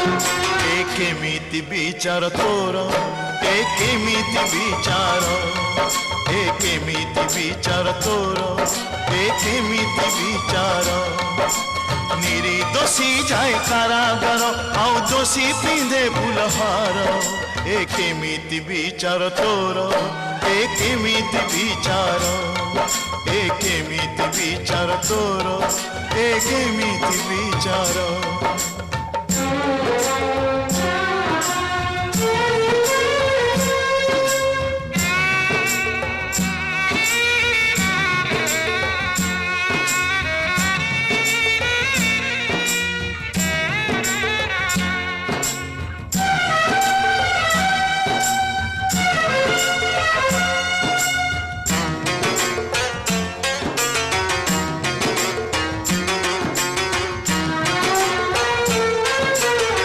ए केमिति विचार तोर ए केमिति विचार ए केमिति विचार तोर ए केमिति विचार निर्दोषी जाए कारागार आउ दोषी पिंधे फुलहार ए केमिति विचार तोर ए केमिति विचार ए केमिति विचार तोर ए केमिति विचार